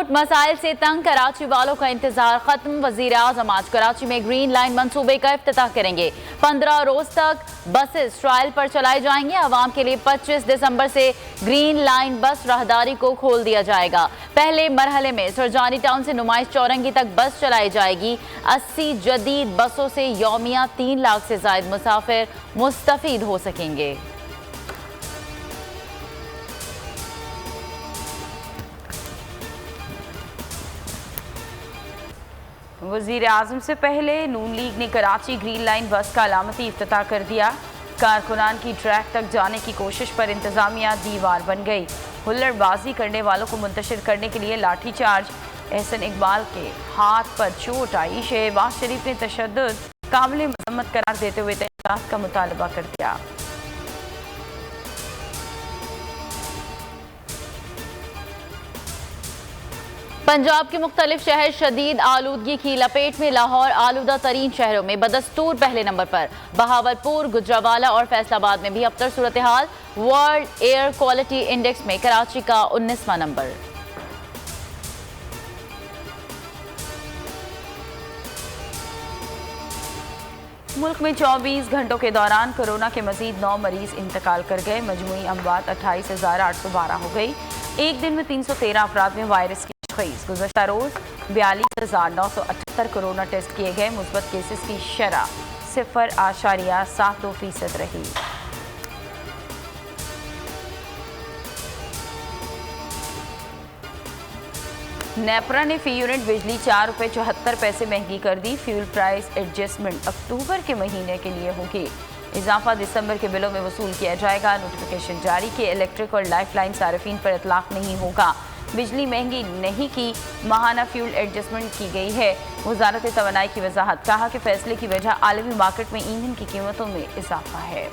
मुल्क मसाइल से तंग, कराची वालों का इंतजार खत्म। वजीर आजम आज कराची में ग्रीन लाइन मंसूबे का इफ्तिताह करेंगे। 15 रोज तक बसेस ट्रायल पर चलाई जाएंगी। आवाम के लिए 25 दिसंबर से ग्रीन लाइन बस राहदारी को खोल दिया जाएगा। पहले मरहले में सुरजानी टाउन से नुमाइश चौरंगी तक बस चलाई जाएगी। 80 जदीद बसों से यौमिया 3 लाख से ज्यादा मुसाफिर मुस्तफीद हो सकेंगे। वजीर आजम से पहले नून लीग ने कराची ग्रीन लाइन बस का अलामती इफ्तिताह कर दिया। कारकुनान की ट्रैक तक जाने की कोशिश पर इंतजामिया दीवार बन गई। हुल्लड़बाजी करने वालों को मुंतशिर करने के लिए लाठी चार्ज। एहसन इकबाल के हाथ पर चोट आई। शहबाज शरीफ ने तशद्दुद काबिल मजम्मत करार देते हुए तहकीकात का मुतालबा कर दिया। पंजाब के मुख्तलिफ शहर शदीद आलूदगी की लपेट में। लाहौर आलूदा तरीन शहरों में बदस्तूर पहले नंबर पर। बहावलपुर, गुजरावाला और फैसलाबाद में भी अबतर सूरत हाल। वर्ल्ड एयर क्वालिटी इंडेक्स में कराची का 19वां नंबर। मुल्क में 24 घंटों के दौरान कोरोना के मजीद 9 मरीज इंतकाल कर गए। मजमूई अमवात 28,812 हो गई। एक दिन में 313 अफराद में वायरस की तशख़ीस। गुज़श्ता रोज़ 42,978 कोरोना टेस्ट किए गए। मुस्बत केसेस की शरह 0.72% रही। नेपरा ने फी यूनिट बिजली 4 रुपये 74 पैसे महंगी कर दी। फ्यूल प्राइस एडजस्टमेंट अक्टूबर के महीने के लिए होगी। इजाफा दिसंबर के बिलों में वसूल किया जाएगा। नोटिफिकेशन जारी कि इलेक्ट्रिक और लाइफ लाइन सार्फिन पर इतलाक नहीं होगा। बिजली महंगी नहीं की माहाना फ्यूल एडजस्टमेंट की गई है। वजारत तवानाई की वजाहत। कहा कि फैसले की वजह आलमी मार्केट में ईंधन की कीमतों में इजाफा है।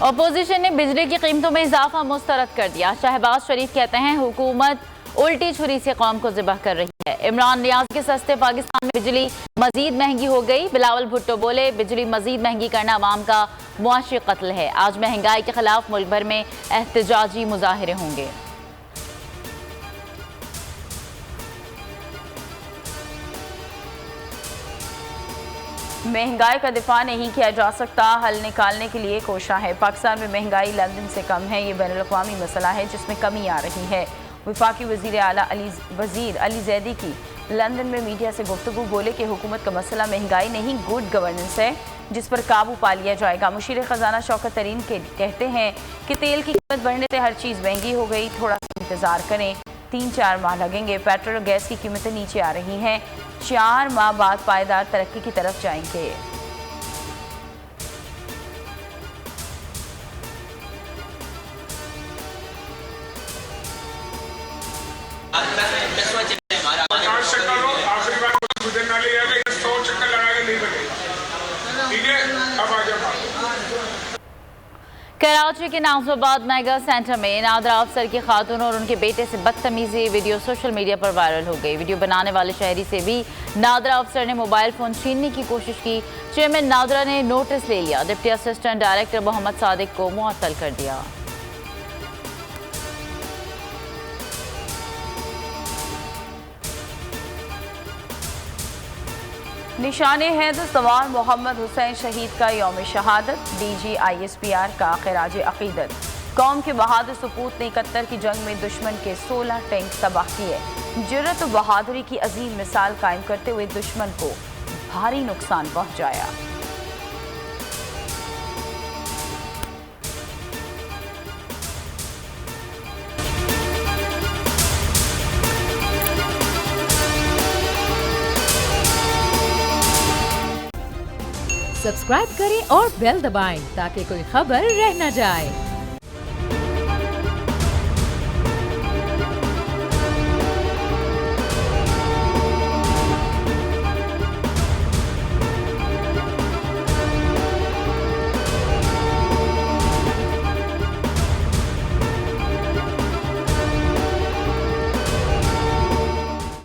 अपोजिशन ने बिजली की कीमतों में इजाफा मुस्तरद कर दिया। शहबाज शरीफ कहते हैं हुकूमत उल्टी छुरी से कौम को ज़िबह कर रही है। इमरान नियाज के सस्ते पाकिस्तान में बिजली मजीद महंगी हो गई। बिलावल भुट्टो बोले बिजली मजीद महंगी करना अवाम का मुआशी कत्ल है। आज महंगाई के खिलाफ मुल्क भर में एहतजाजी मुजाहिरे होंगे। महंगाई का दिफा नहीं किया जा सकता, हल निकालने के लिए कोशा है। पाकिस्तान में महंगाई लंदन से कम है। ये बैनुल-अक़वामी मसला है जिसमें कमी आ रही है। वफाकी वज़ीर आला वज़ीर अली ज़ैदी की लंदन में मीडिया से गुफ्तगू। बोले कि हुकूमत का मसला महंगाई नहीं गुड गवर्नेंस है जिस पर काबू पा लिया जाएगा। मुशीर ख़जाना शौकत तरीन के कहते हैं कि तेल की कीमत बढ़ने से हर चीज़ महंगी हो गई। थोड़ा सा इंतज़ार करें, 3-4 माह लगेंगे। पेट्रोल और गैस की कीमतें नीचे आ रही हैं। 4 माह बाद पायदार तरक्की की तरफ जाएंगे। कराची के नाज़िबाद मेगा सेंटर में नादरा अफसर की खातून और उनके बेटे से बदतमीजी वीडियो सोशल मीडिया पर वायरल हो गई। वीडियो बनाने वाले शहरी से भी नादरा अफसर ने मोबाइल फ़ोन छीनने की कोशिश की। चेयरमैन नादरा ने नोटिस ले लिया। Deputy assistant director Mohammad Sadiq को मुअत्तल कर दिया। निशाने हैदर सवार मोहम्मद हुसैन शहीद का यौम शहादत। DGISPR का खिराज अकीदत। कौम के बहादुर सपूत ने 71 की जंग में दुश्मन के 16 टैंक तबाह किए। जुर्रत और बहादुरी की अजीम मिसाल कायम करते हुए दुश्मन को भारी नुकसान पहुंचाया। सब्सक्राइब करें और बेल दबाएं ताकि कोई खबर रह न जाए।